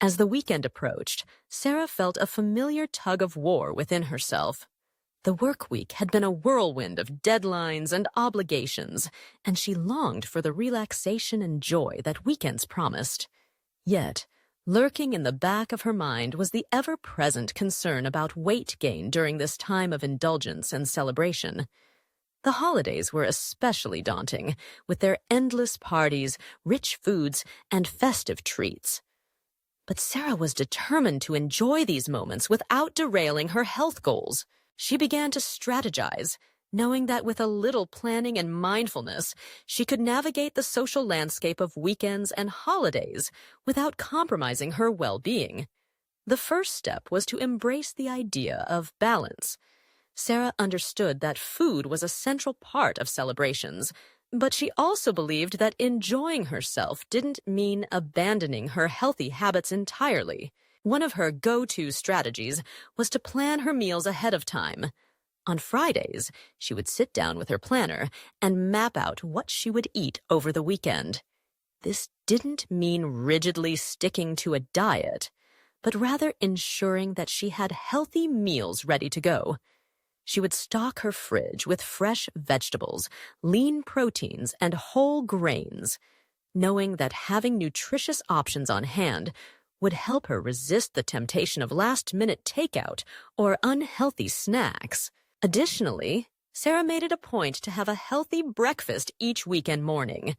As the weekend approached, Sarah felt a familiar tug of war within herself. The work week had been a whirlwind of deadlines and obligations, and she longed for the relaxation and joy that weekends promised. Yet, lurking in the back of her mind was the ever-present concern about weight gain during this time of indulgence and celebration. The holidays were especially daunting, with their endless parties, rich foods, and festive treats. But Sarah was determined to enjoy these moments without derailing her health goals. She began to strategize, knowing that with a little planning and mindfulness, she could navigate the social landscape of weekends and holidays without compromising her well-being. The first step was to embrace the idea of balance. Sarah understood that food was a central part of celebrations, but she also believed that enjoying herself didn't mean abandoning her healthy habits entirely. One of her go-to strategies was to plan her meals ahead of time. On Fridays, she would sit down with her planner and map out what she would eat over the weekend. This didn't mean rigidly sticking to a diet, but rather ensuring that she had healthy meals ready to go. She would stock her fridge with fresh vegetables, lean proteins, and whole grains, knowing that having nutritious options on hand would help her resist the temptation of last-minute takeout or unhealthy snacks. Additionally, Sarah made it a point to have a healthy breakfast each weekend morning.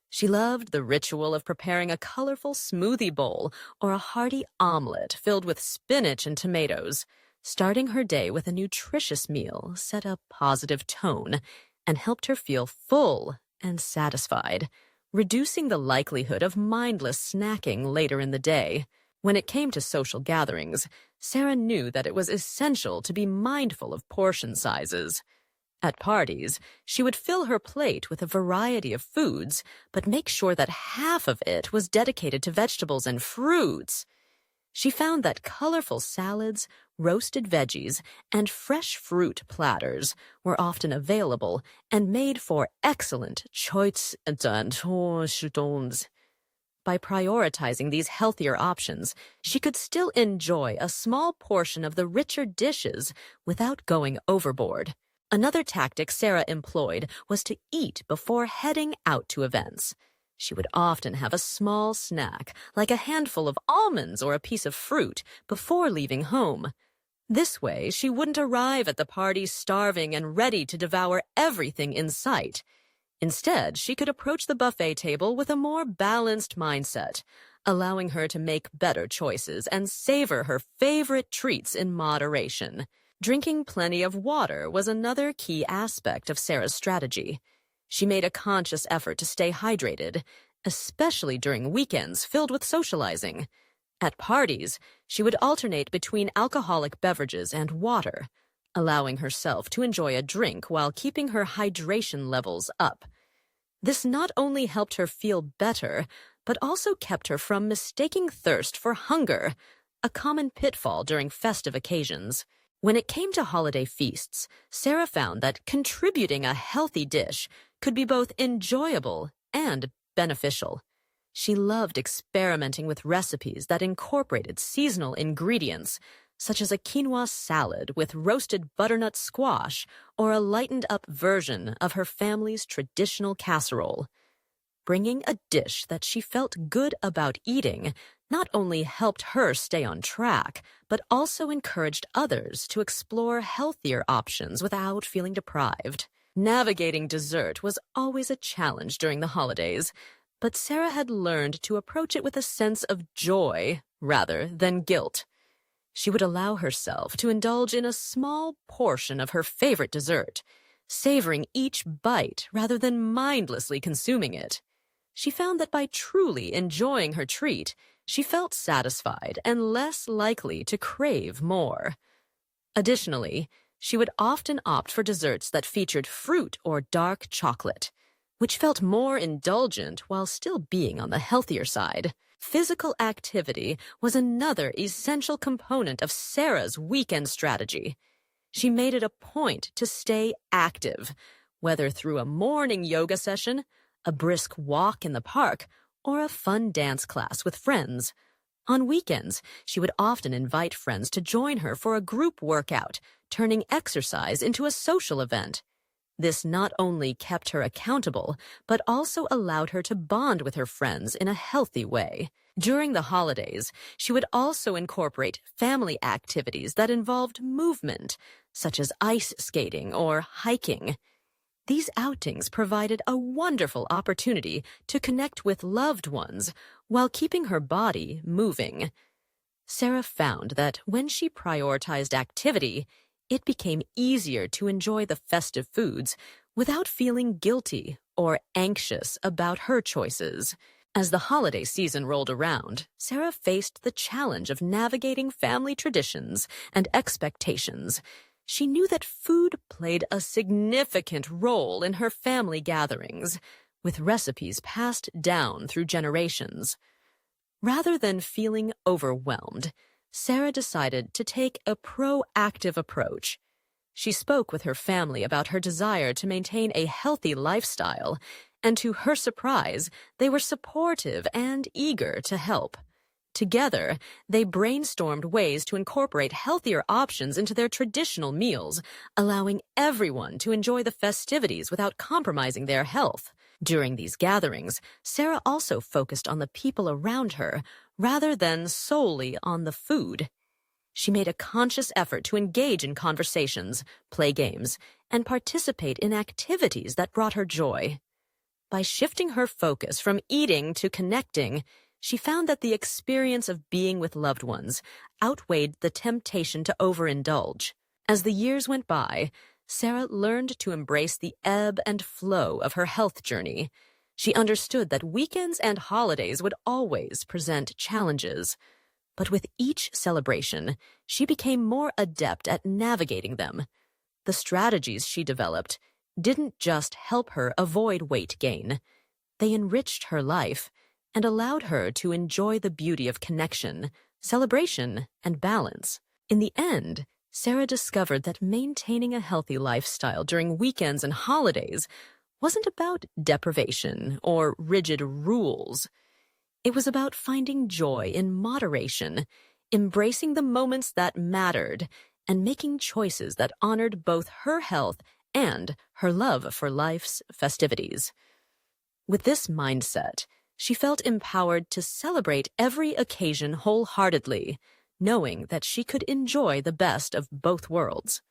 She loved the ritual of preparing a colorful smoothie bowl or a hearty omelet filled with spinach and tomatoes. Starting her day with a nutritious meal set a positive tone and helped her feel full and satisfied, reducing the likelihood of mindless snacking later in the day. When it came to social gatherings, Sarah knew that it was essential to be mindful of portion sizes. At parties, she would fill her plate with a variety of foods, but make sure that half of it was dedicated to vegetables and fruits. She found that colorful salads, roasted veggies, and fresh fruit platters were often available and made for excellent choice. By prioritizing these healthier options, she could still enjoy a small portion of the richer dishes without going overboard. Another tactic Sarah employed was to eat before heading out to events. She would often have a small snack, like a handful of almonds or a piece of fruit, before leaving home. This way, she wouldn't arrive at the party starving and ready to devour everything in sight. Instead, she could approach the buffet table with a more balanced mindset, allowing her to make better choices and savor her favorite treats in moderation. Drinking plenty of water was another key aspect of Sarah's strategy. She made a conscious effort to stay hydrated, especially during weekends filled with socializing. At parties, she would alternate between alcoholic beverages and water, allowing herself to enjoy a drink while keeping her hydration levels up. This not only helped her feel better, but also kept her from mistaking thirst for hunger, a common pitfall during festive occasions. When it came to holiday feasts, Sarah found that contributing a healthy dish could be both enjoyable and beneficial. She loved experimenting with recipes that incorporated seasonal ingredients, such as a quinoa salad with roasted butternut squash or a lightened-up version of her family's traditional casserole. Bringing a dish that she felt good about eating not only helped her stay on track, but also encouraged others to explore healthier options without feeling deprived. Navigating dessert was always a challenge during the holidays, but Sarah had learned to approach it with a sense of joy rather than guilt. She would allow herself to indulge in a small portion of her favorite dessert, savoring each bite rather than mindlessly consuming it. She found that by truly enjoying her treat, she felt satisfied and less likely to crave more. Additionally, she would often opt for desserts that featured fruit or dark chocolate, which felt more indulgent while still being on the healthier side. Physical activity was another essential component of Sarah's weekend strategy. She made it a point to stay active, whether through a morning yoga session, a brisk walk in the park, or a fun dance class with friends. On weekends, she would often invite friends to join her for a group workout, turning exercise into a social event. This not only kept her accountable, but also allowed her to bond with her friends in a healthy way. During the holidays, she would also incorporate family activities that involved movement, such as ice skating or hiking. These outings provided a wonderful opportunity to connect with loved ones while keeping her body moving. Sarah found that when she prioritized activity, it became easier to enjoy the festive foods without feeling guilty or anxious about her choices. As the holiday season rolled around, Sarah faced the challenge of navigating family traditions and expectations. She knew that food played a significant role in her family gatherings, with recipes passed down through generations. Rather than feeling overwhelmed, Sarah decided to take a proactive approach. She spoke with her family about her desire to maintain a healthy lifestyle, and to her surprise, they were supportive and eager to help. Together, they brainstormed ways to incorporate healthier options into their traditional meals, allowing everyone to enjoy the festivities without compromising their health. During these gatherings, Sarah also focused on the people around her rather than solely on the food. She made a conscious effort to engage in conversations, play games, and participate in activities that brought her joy. By shifting her focus from eating to connecting, she found that the experience of being with loved ones outweighed the temptation to overindulge. As the years went by, Sarah learned to embrace the ebb and flow of her health journey. She understood that weekends and holidays would always present challenges. But with each celebration, she became more adept at navigating them. The strategies she developed didn't just help her avoid weight gain. They enriched her life and allowed her to enjoy the beauty of connection, celebration, and balance. In the end, Sarah discovered that maintaining a healthy lifestyle during weekends and holidays wasn't about deprivation or rigid rules. It was about finding joy in moderation, embracing the moments that mattered, and making choices that honored both her health and her love for life's festivities. With this mindset, she felt empowered to celebrate every occasion wholeheartedly, knowing that she could enjoy the best of both worlds.